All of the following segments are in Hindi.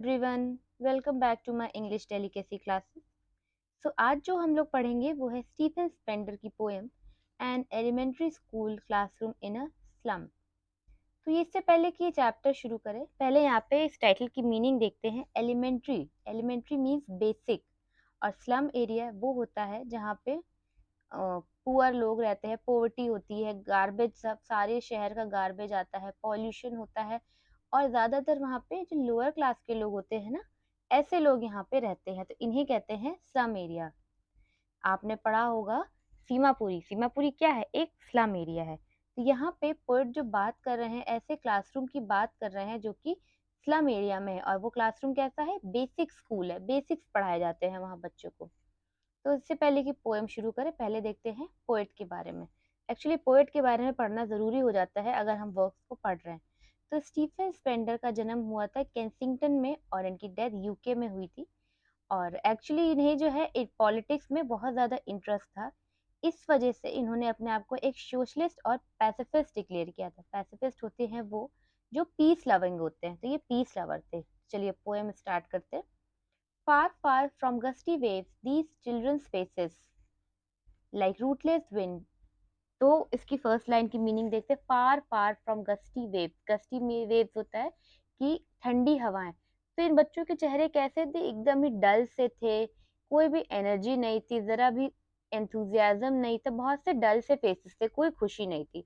Everyone, welcome back to my English delicacy classes. So आज जो हम लोग पढ़ेंगे वो है स्टीफन स्पेंडर की poem an elementary school classroom in a slum. तो ये इससे पहले कि ये चैप्टर शुरू करें, पहले यहाँ पे इस टाइटल की मीनिंग देखते हैं। एलिमेंट्री, एलिमेंट्री मीन्स बेसिक, और स्लम एरिया वो होता है जहाँ पे पुअर लोग रहते हैं, पोवर्टी होती है, गार्बेज, सब सारे शहर का गार्बेज आता है, पॉल्यूशन होता है, और ज्यादातर वहाँ पे जो लोअर क्लास के लोग होते हैं ना, ऐसे लोग यहाँ पे रहते हैं, तो इन्हें कहते हैं स्लम एरिया। आपने पढ़ा होगा सीमापुरी, सीमापुरी क्या है? एक स्लम एरिया है। तो यहाँ पे पोएट जो बात कर रहे हैं, ऐसे क्लासरूम की बात कर रहे हैं जो कि स्लम एरिया में है, और वो क्लासरूम कैसा है? बेसिक स्कूल है, बेसिक्स पढ़ाए जाते हैं वहाँ बच्चों को। तो इससे पहले कि पोएम शुरू करें, पहले देखते हैं पोएट के बारे में। एक्चुअली पोएट के बारे में पढ़ना ज़रूरी हो जाता है अगर हम वर्क्स को पढ़ रहे हैं। तो स्टीफन स्पेंडर का जन्म हुआ था केंसिंगटन में, और इनकी डेथ यूके में हुई थी। और एक्चुअली इन्हें जो है एक पॉलिटिक्स में बहुत ज़्यादा इंटरेस्ट था। इस वजह से इन्होंने अपने आप को एक सोशलिस्ट और पैसिफिस्ट डिक्लेयर किया था। पैसिफिस्ट होते हैं वो जो पीस लविंग होते हैं, तो ये पीस लवर थे। चलिए पोएम स्टार्ट करते हैं। Far, far from gusty waves, these children's faces, like rootless wind. तो इसकी फर्स्ट लाइन की मीनिंग देखते हैं। Far far from gusty wave, gusty waves होता है कि ठंडी हवाएं। तो इन बच्चों के चेहरे कैसे थे? एकदम ही डल से थे, कोई भी एनर्जी नहीं थी, जरा भी एंथुजियाज्म नहीं था, बहुत से डल से फेसेस थे, कोई खुशी नहीं थी।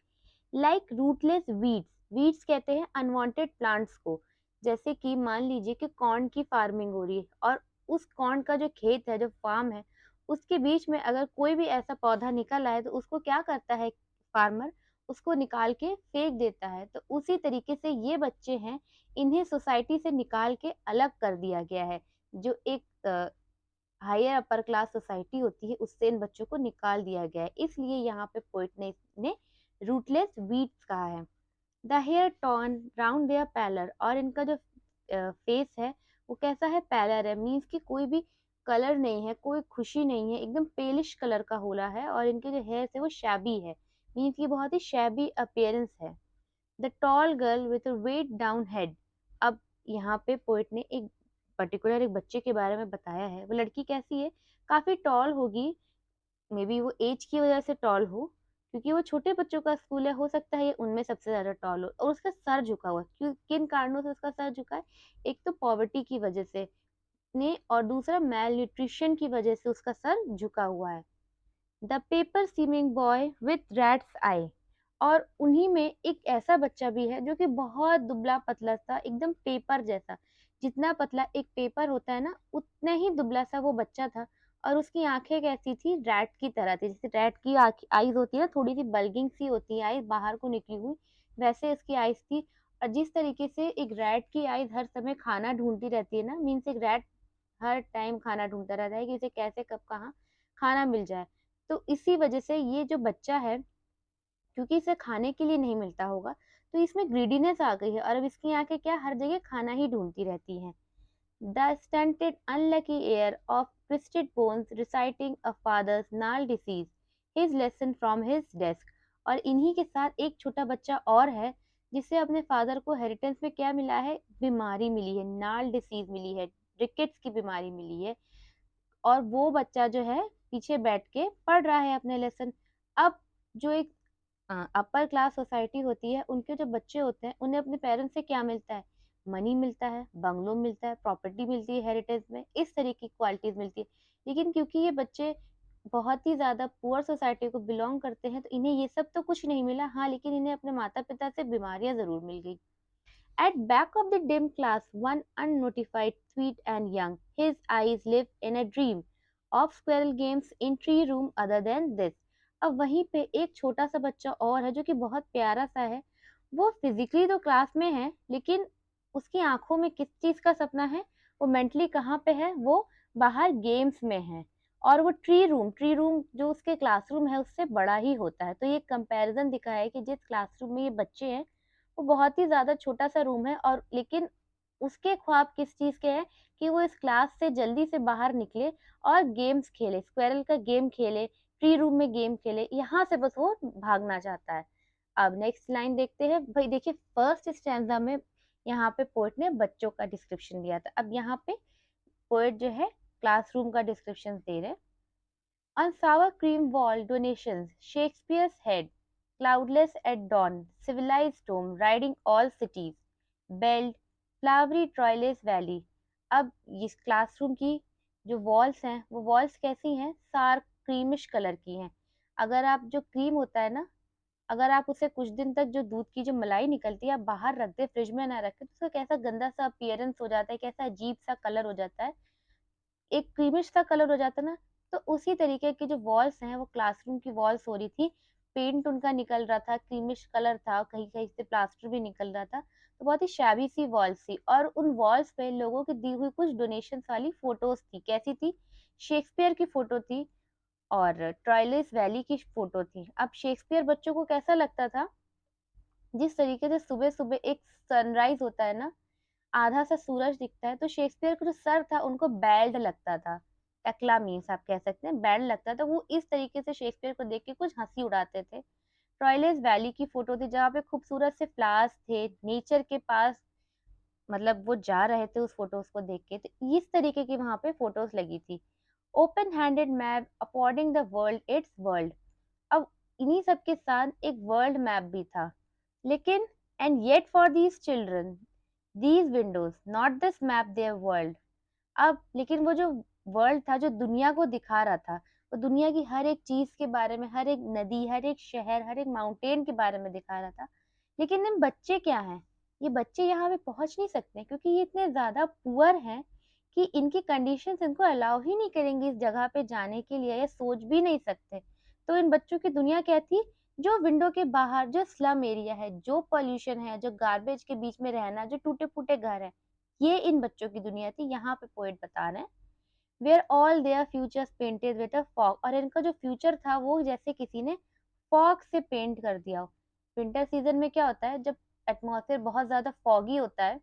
लाइक रूटलेस वीड्स, वीड्स कहते हैं अनवांटेड प्लांट्स को। जैसे कि मान लीजिए कि कॉर्न की फार्मिंग हो रही है, और उस कॉर्न का जो खेत है, जो फार्म है, उसके बीच में अगर कोई भी ऐसा पौधा निकल आए तो उसको क्या करता है फार्मर? उसको निकाल के फेंक देता है। तो उसी तरीके से ये बच्चे हैं, इन्हें सोसाइटी से निकाल के अलग कर दिया गया है। जो एक हायर अपर क्लास सोसाइटी होती है, उससे इन बच्चों को निकाल दिया गया है। इसलिए यहाँ पे पोइट ने इन्हें रूटलेस वीड्स कहा है। The hair torn round their pallor, और इनका जो फेस है वो कैसा है? पैलर है, मीन्स कि कोई भी कलर नहीं है, कोई खुशी नहीं है, एकदम पेलिश कलर का होला है। और इनके जो हेयर है वो शैबी है, मीन्स की बहुत ही शैबी अपीयरेंस है। The tall girl with a weighed down head. अब यहाँ पे पोइट ने एक पर्टिकुलर एक बच्चे के बारे में बताया है। वो लड़की कैसी है? काफी टॉल होगी, मे बी वो एज की वजह से टॉल हो, क्योंकि वो छोटे बच्चों का स्कूल है, हो सकता है ये उनमें सबसे ज्यादा टॉल हो। और उसका सर झुका हुआ है, क्यों, किन कारणों से उसका सर झुका है? एक तो पॉवर्टी की वजह से ने, और दूसरा मेल न्यूट्रिशन की वजह से उसका सर झुका हुआ है। The paper seeming boy with rat's eye, और उन्हीं में एक ऐसा बच्चा भी है जो कि बहुत दुबला पतला सा, एकदम पेपर जैसा, जितना पतला एक पेपर होता है ना, उतना ही दुबला सा वो बच्चा था। और उसकी आंखें कैसी थी? रैट की तरह थी। जैसे रैट की आईज होती है ना, थोड़ी सी बल्गिंग सी होती है आईज, बाहर को निकली हुई, वैसे इसकी आईज थी। और जिस तरीके से एक रैट की आईज हर समय खाना ढूंढती रहती है ना, मीन्स एक रैट हर टाइम खाना ढूंढता रहता है कि उसे कैसे कब कहाँ खाना मिल जाए। तो इसी वजह से ये जो बच्चा है, क्योंकि इसे खाने के लिए नहीं मिलता होगा, तो इसमें ग्रीडीनेस आ गई है, और अब इसकी आंखें क्या, हर जगह खाना ही ढूंढती रहती हैं। The stunted unlucky heir of twisted bones reciting a father's gnarled disease, his lesson from his desk. और इन्हीं के साथ एक छोटा बच्चा और है, जिसे अपने फादर को हेरिटेंस में क्या मिला है? बीमारी मिली है, नाल डिसीज मिली है, रिकेट्स की बीमारी मिली है। और वो बच्चा जो है पीछे बैठ के पढ़ रहा है अपने लेसन। अब जो एक अपर क्लास सोसाइटी होती है, उनके जो बच्चे होते हैं, उन्हें अपने पेरेंट्स से क्या मिलता है? मनी मिलता है, बंगलो मिलता है, प्रॉपर्टी मिलती है हेरिटेज में, इस तरह की क्वालिटीज मिलती है। लेकिन क्योंकि ये बच्चे बहुत ही ज्यादा पुअर सोसाइटी को बिलोंग करते हैं, तो इन्हें ये सब तो कुछ नहीं मिला। हाँ, लेकिन इन्हें अपने माता पिता से बीमारियां जरूर मिल गई। At back of the dim class, one unnotified, sweet and young, his eyes live in a dream of squirrel games in tree room other than this. अब वहीं पे एक छोटा सा बच्चा और है जो कि बहुत प्यारा सा है। वो फिजिकली तो क्लास में है, लेकिन उसकी आंखों में किस चीज का सपना है? वो मेंटली कहाँ पे है? वो बाहर गेम्स में है। और वो ट्री रूम जो उसके क्लासरूम है उससे बड़ा ही होता है। तो ये कंपैरिजन दिखा है कि जिस क्लासरूम में ये बच्चे हैं, वो बहुत ही ज़्यादा छोटा-सा रूम है, और लेकिन उसके ख्वाब किस चीज़ के हैं? कि वो इस क्लास से जल्दी से बाहर निकले और गेम्स खेले, स्क्वेरल का गेम खेले, ट्री रूम में गेम खेले, यहाँ से बस वो भागना चाहता है। अब नेक्स्ट लाइन देखते हैं। भाई देखिए, फर्स्ट स्टैन्ज़ा में यहाँ पे पोएट ने बच्चों का डिस्क्रिप्शन दिया था। अब यहाँ पे पोएट जो है क्लासरूम का डिस्क्रिप्शन दे रहे हैं। On sour cream wall donations, Shakespeare's head, cloudless at dawn, civilized home, riding all cities, belled, flowery Troilus valley. अब इस क्लासरूम की जो वॉल्स हैं वो वॉल्स कैसी हैं, सार क्रीमिश कलर की हैं। अगर आप जो क्रीम होता है ना, अगर आप उसे कुछ दिन तक जो दूध की जो मलाई निकलती है आप बाहर रख दे, फ्रिज में ना रखें, तो उसका कैसा गंदा सा अपीयरेंस हो जाता है, कैसा अजीब सा कलर हो जाता है, एक क्रीमिश सा कलर हो जाता है ना। तो उसी तरीके की जो वॉल्स हैं वो क्लासरूम की वॉल्स हो रही थी। पेंट उनका निकल रहा था, क्रीमिश कलर था, कहीं कहीं से प्लास्टर भी निकल रहा था। तो बहुत ही शैबी सी वॉल्स थी और उन वॉल्स पे लोगों की दी हुई कुछ डोनेशंस वाली फोटोज थी। कैसी थी? शेक्सपियर की फोटो थी और ट्रायलिस वैली की फोटो थी। अब शेक्सपियर बच्चों को कैसा लगता था? जिस तरीके से सुबह सुबह एक सनराइज होता है ना, आधा सा सूरज दिखता है, तो शेक्सपियर का जो सर था उनको बेल्ड लगता था। टकला मीन्स आप कह सकते हैं, बेल्ड लगता था। वो इस तरीके से शेक्सपियर को देख के कुछ हंसी उड़ाते थे। ट्रॉयलेस वैली की फोटो थी जहाँ पे खूबसूरत से फ्लावर्स थे, नेचर के पास, मतलब वो जा रहे थे उस फोटोज को देख के। तो इस तरीके की वहां पे फोटोज लगी थी। Open handed map affording the world it's world. अब इन्हीं सब के साथ एक वर्ल्ड मैप भी था। लेकिन and yet for these children these Windows not this map there world. अब लेकिन वो जो वर्ल्ड था, जो दुनिया को दिखा रहा था, वो दुनिया की हर एक चीज के बारे में, हर एक नदी, हर एक शहर, हर एक माउंटेन के बारे में दिखा रहा था। लेकिन इन बच्चे क्या हैं, ये बच्चे यहाँ पे पहुंच नहीं सकते क्योंकि ये इतने ज्यादा पुअर हैं कि इनकी कंडीशंस इनको अलाउ ही नहीं करेंगे इस जगह पे जाने के लिए, या सोच भी नहीं सकते। तो इन बच्चों की दुनिया क्या थी? जो विंडो के बाहर जो स्लम एरिया है, जो पॉल्यूशन है, जो गार्बेज के बीच में रहना, जो टूटे फूटे घर है, ये इन बच्चों की दुनिया थी। यहाँ पे पोएट बता रहे हैं where all their futures painted with a fog. और इनका जो फ्यूचर था वो जैसे किसी ने फॉग से पेंट कर दिया हो। विंटर सीजन में क्या होता है, जब एटमॉस्फेयर बहुत ज्यादा फॉगी होता है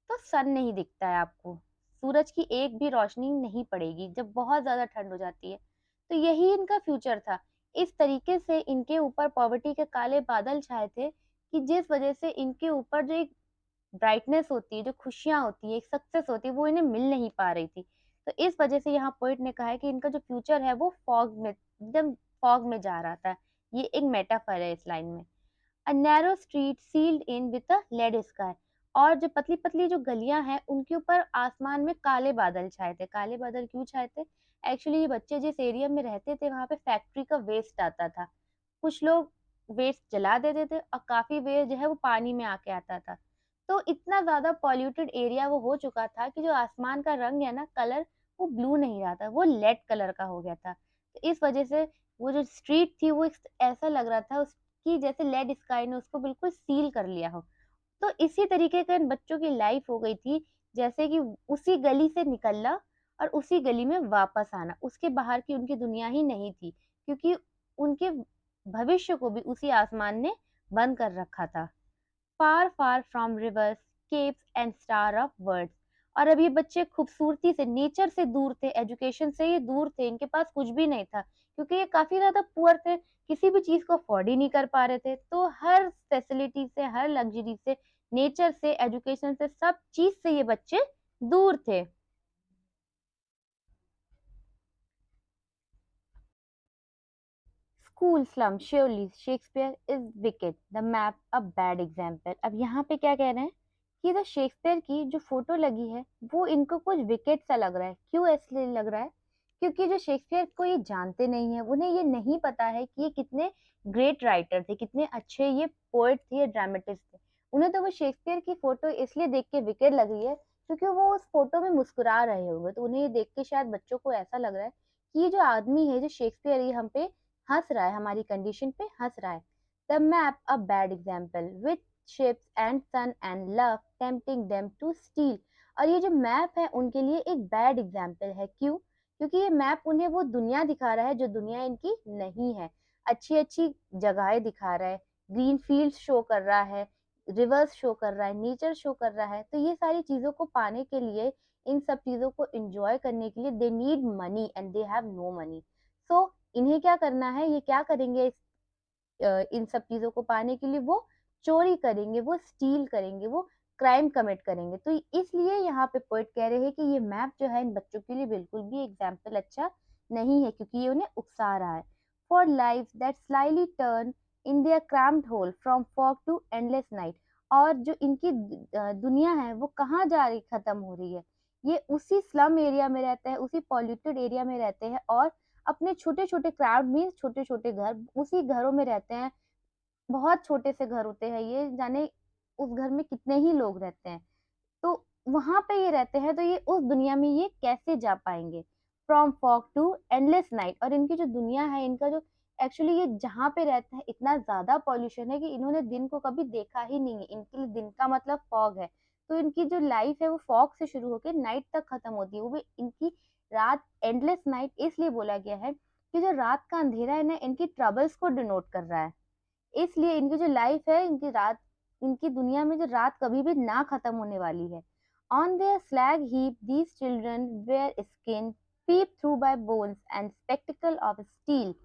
तो सन नहीं दिखता है आपको, सूरज की एक भी रोशनी नहीं पड़ेगी जब बहुत ज्यादा ठंड हो जाती है। तो यही इनका फ्यूचर था। इस तरीके से इनके ऊपर पॉवर्टी के काले बादल छाए थे कि जिस वजह से इनके ऊपर जो एक ब्राइटनेस होती है, जो खुशियां होती है, एक सक्सेस होती है, वो इन्हें मिल नहीं पा रही थी। तो इस वजह से यहाँ पोइट ने कहा है कि इनका जो फ्यूचर है वो फॉग में, एकदम फॉग में जा रहा था। ये एक मेटाफर है इस लाइन में। A narrow street sealed in with a lead sky. और जो पतली पतली जो गलियां हैं उनके ऊपर आसमान में काले बादल छाए थे। काले बादल क्यों छाए थे? एक्चुअली ये बच्चे जिस एरिया में रहते थे वहां पे फैक्ट्री का वेस्ट आता था। कुछ लोग वेस्ट जला देते थे और काफी वेस्ट जो है वो पानी में आके आता था। तो इतना ज्यादा पॉल्यूटेड एरिया वो हो चुका था कि जो आसमान का रंग है ना, कलर, वो ब्लू नहीं रहा था, वो लेड कलर का हो गया था। तो इस वजह से वो जो स्ट्रीट थी वो ऐसा लग रहा था उसकी जैसे लेड स्काई ने उसको बिल्कुल सील कर लिया हो। तो इसी तरीके का इन बच्चों की लाइफ हो गई थी, जैसे कि उसी गली से निकलना और उसी गली में वापस आना, उसके बाहर की उनकी दुनिया ही नहीं थी, क्योंकि उनके भविष्य को भी उसी आसमान ने बंद कर रखा था। Far far from rivers, capes and star of words. और अब ये बच्चे खूबसूरती से, नेचर से दूर थे, एजुकेशन से ये दूर थे, इनके पास कुछ भी नहीं था क्योंकि ये काफी ज्यादा पुअर थे, किसी भी चीज को अफोर्ड ही नहीं कर पा रहे थे। तो हर फैसिलिटी से, हर लग्जरी से, नेचर से, एजुकेशन से, सब चीज से ये बच्चे दूर थे। School slum surely Shakespeare is wicket the map a bad example. अब यहाँ पे क्या कह रहे हैं कि द शेक्सपियर की जो फोटो लगी है वो इनको कुछ विकेट सा लग रहा है। क्यों इसलिए लग रहा है? क्योंकि जो शेक्सपियर को ये जानते नहीं है, उन्हें ये नहीं पता है कि ये कितने ग्रेट राइटर थे, कितने अच्छे ये पोएट थे, ये ड्रामेटिस्ट थे। उन्हें तो वो शेक्सपियर की फोटो इसलिए देख के विकेट लग रही है क्योंकि वो उस फोटो में मुस्कुरा रहे होंगे, तो उन्हें ये देख के शायद बच्चों को ऐसा लग रहा है कि ये जो आदमी है, जो शेक्सपियर, ये हम पे हंस रहा है, हमारी कंडीशन पे हंस रहा है। The map a bad example with ships and sun and love tempting them to steal. और ये जो मैप है उनके लिए एक बैड एग्जाम्पल है। क्यों? क्योंकि ये मैप उन्हें वो दुनिया दिखा रहा है जो दुनिया इनकी नहीं है। अच्छी अच्छी जगहें दिखा रहा है, ग्रीन फील्ड शो कर रहा है, रिवर्स शो कर रहा है, नेचर शो कर रहा है। तो ये सारी चीजों को पाने के लिए, इन सब चीजों को एंजॉय करने के लिए they need money and they have no money. So इन्हें क्या करना है, ये क्या करेंगे इन सब चीजों को पाने के लिए? वो चोरी करेंगे, वो स्टील करेंगे, वो क्राइम कमिट करेंगे। तो इसलिए यहाँ पे पोएट कह रहे हैं कि ये मैप जो है इन बच्चों के लिए बिल्कुल भी एग्जाम्पल अच्छा नहीं है, क्योंकि ये उन्हें उकसा रहा है। For life that slyly turn in their cramped hole from fog to endless night. और जो इनकी दुनिया है वो कहाँ जा रही, खत्म हो रही है। ये उसी स्लम एरिया में रहते हैं, उसी पॉल्यूटेड एरिया में रहते हैं, और अपने छोटे छोटे क्राउड मीन्स छोटे छोटे घर, उसी घरों में रहते हैं। बहुत छोटे से घर होते हैं, ये जाने उस घर में कितने ही लोग रहते हैं। तो वहां पे ये रहते हैं, तो ये उस दुनिया में ये कैसे जा पाएंगे। From fog to endless night. और इनकी जो दुनिया है, इनका जो एक्चुअली ये जहाँ पे रहते हैं इतना ज्यादा पॉल्यूशन है कि इन्होंने दिन को कभी देखा ही नहीं है। इनके लिए दिन का मतलब फॉग है। तो इनकी जो लाइफ है वो फॉग से शुरू होकर नाइट तक खत्म होती है, वो भी इनकी रात। एंडलेस नाइट इसलिए बोला गया है कि जो रात का अंधेरा है ना, इनकी ट्रबल्स को डिनोट कर रहा है। इसलिए इनकी जो लाइफ है, इनकी रात, इनकी दुनिया में जो रात कभी भी ना खत्म होने वाली है। On their slag heap these children wear skin peep through by bones and spectacle of steel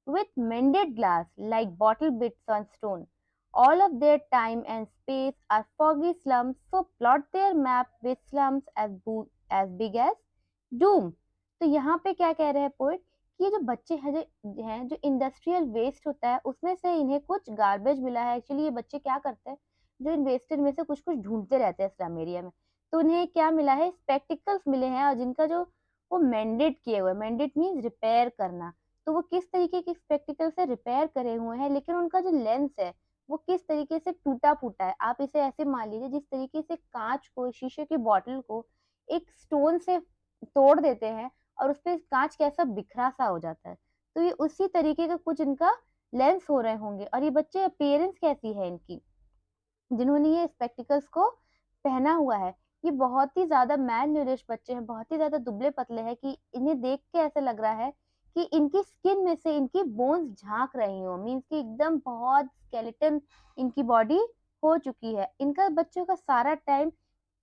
with mended glass like bottle bits on stone. All of their time and space are foggy slums, so plot their map with slums as big as doom. तो यहाँ पे क्या कह रहे हैं पोइट कि ये जो बच्चे हैं, जो इंडस्ट्रियल वेस्ट होता है उसमें से इन्हें कुछ गार्बेज मिला है। एक्चुअली ये बच्चे क्या करते हैं, जो इन वेस्टेज में से कुछ कुछ ढूंढते रहते हैं स्लम एरिया में। तो उन्हें क्या मिला है, स्पेक्टिकल्स मिले हैं, और जिनका जो वो मेंडेड किए हुए, मेंडेड मीन्स रिपेयर करना। तो वो किस तरीके के स्पेक्टिकल से रिपेयर करे हुए हैं, लेकिन उनका जो लेंस है वो किस तरीके से टूटा फूटा है। आप इसे ऐसे मान लीजिए जिस तरीके से कांच को, शीशे की बॉटल को एक स्टोन से तोड़ देते हैं और उस पे कांच कैसा बिखरा सा हो जाता है। तो ये उसी तरीके का कुछ इनका लेंस हो रहे होंगे। और ये बच्चे अपीयरेंस कैसी है इनकी, जिन्होंने ये स्पेक्टिकल्स को पहना हुआ है, ये बहुत ही ज्यादा मैल न्यूरिश बच्चे हैं, बहुत ही ज्यादा दुबले पतले हैं कि इन्हें देख के ऐसा लग रहा है कि इनकी स्किन में से इनकी बोन्स झांक रही हो। मीन्स कि एकदम बहुत स्केलेटन इनकी बॉडी हो चुकी है। इनका बच्चों का सारा टाइम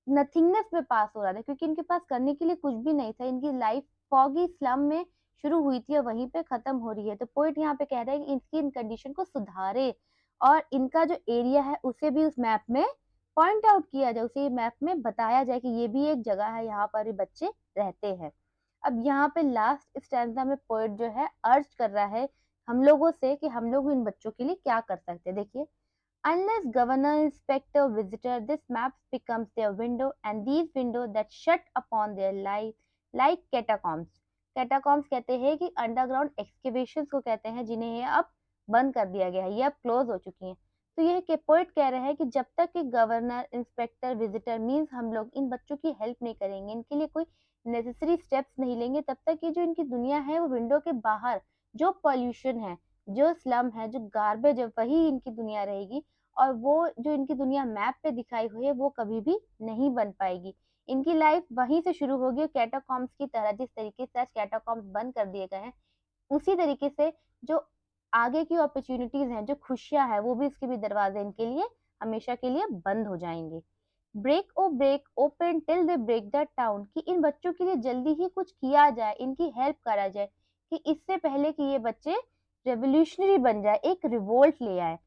नथिंगनेस में पास हो रहा था, क्योंकि इनके पास करने के लिए कुछ भी नहीं था। इनकी लाइफ फॉगी स्लम में शुरू हुई थी और वहीं पे खत्म हो रही है। तो पोइट यहाँ पे कह रहे हैं कि इनकी इन कंडीशन को सुधारे, और इनका जो एरिया है उसे भी उस मैप में पॉइंट आउट किया जाए, उसे मैप में बताया जाए कि ये भी एक जगह है, यहाँ पर ये बच्चे रहते हैं। अब यहाँ पे लास्ट स्टैंजा में पोइट जो है अर्ज कर रहा है हम लोगों से कि हम लोग इन बच्चों के लिए क्या कर सकते हैं। देखिए, unless governor, inspector, visitor, this map becomes their window, and these windows that shut upon their life like catacombs. Catacombs कहते हैं कि अंडरग्राउंड एक्सकेवेशंस को कहते हैं, जिन्हें ये अब बंद कर दिया गया है, ये अब क्लोज हो चुकी हैं। तो यह के पोइट कह रहे हैं कि जब तक कि गवर्नर, इंस्पेक्टर, विजिटर मीन्स हम लोग इन बच्चों की हेल्प नहीं करेंगे, इनके लिए कोई नेसेसरी स्टेप्स नहीं लेंगे, तब तक ये जो इनकी दुनिया है वो विंडो के बाहर जो पॉल्यूशन है, जो स्लम है, जो गार्बेज है, वही इनकी दुनिया रहेगी। और वो जो इनकी दुनिया मैप पे दिखाई हुई है वो कभी भी नहीं बन पाएगी। इनकी लाइफ वहीं से शुरू होगी, कैटाकॉम्स की तरह। जिस तरीके से आज कैटाकॉम्स बंद कर दिए गए हैं, उसी तरीके से जो आगे की अपॉर्चुनिटीज हैं, जो खुशियां हैं, वो भी इसके भी दरवाजे इनके लिए हमेशा के लिए बंद हो जाएंगे। Break O break open till they break the town, कि इन बच्चों के लिए जल्दी ही कुछ किया जाए, इनकी हेल्प करा जाए, कि इससे पहले कि ये बच्चे रेवोल्यूशनरी बन जाए, एक रिवोल्ट ले आए।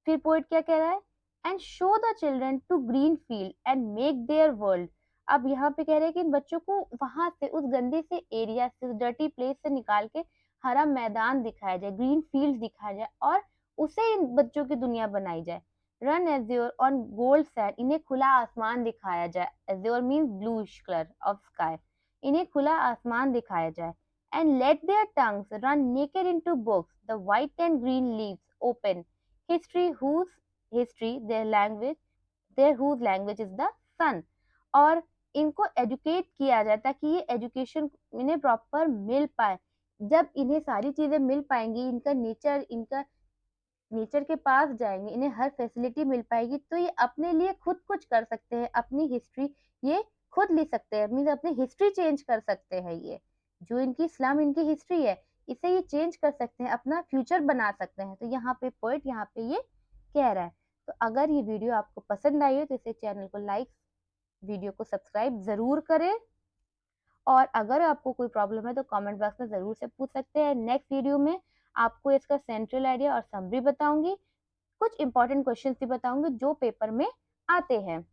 फिर पोइट क्या कह रहा है, and show the children to green field and make their world. अब यहाँ पे कह रहे हैं कि इन बच्चों को वहां से, उस गंदे से एरिया से, उस डर्टी प्लेस से निकाल के हरा मैदान दिखाया जाए, ग्रीन फील्ड दिखाया जाए, और उसे इन बच्चों की दुनिया बनाई जाए। Run azure on gold sand, इन्हें खुला आसमान दिखाया जाए। Azure means bluish colour of sky, इन्हें खुला आसमान दिखाया जाए। And let their tongues run naked into books, the white and green leaves open, history whose history their whose language is the sun। और इनको एजुकेट किया जाए ताकि ये एजुकेशन इन्हें प्रॉपर मिल पाए। जब इन्हें सारी चीजें मिल पाएंगी, इनका नेचर के पास जाएंगे, इन्हें हर फैसिलिटी मिल पाएगी, तो ये अपने लिए खुद कुछ कर सकते हैं। अपनी हिस्ट्री ये खुद लिख सकते हैं, मीन्स अपनी हिस्ट्री चेंज कर सकते हैं। ये जो इनकी इस्लाम, इनकी हिस्ट्री है, इसे ये चेंज कर सकते हैं, अपना फ्यूचर बना सकते हैं। तो यहाँ पे पोइट यहाँ पे ये कह रहा है। तो अगर ये वीडियो आपको पसंद आई हो तो इसे चैनल को लाइक, वीडियो को सब्सक्राइब जरूर करें। और अगर आपको कोई प्रॉब्लम है तो कमेंट बॉक्स में ज़रूर से पूछ सकते हैं। नेक्स्ट वीडियो में आपको इसका सेंट्रल आइडिया और समरी बताऊंगी, कुछ इंपॉर्टेंट क्वेश्चंस भी बताऊंगी जो पेपर में आते हैं।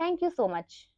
Thank you so much.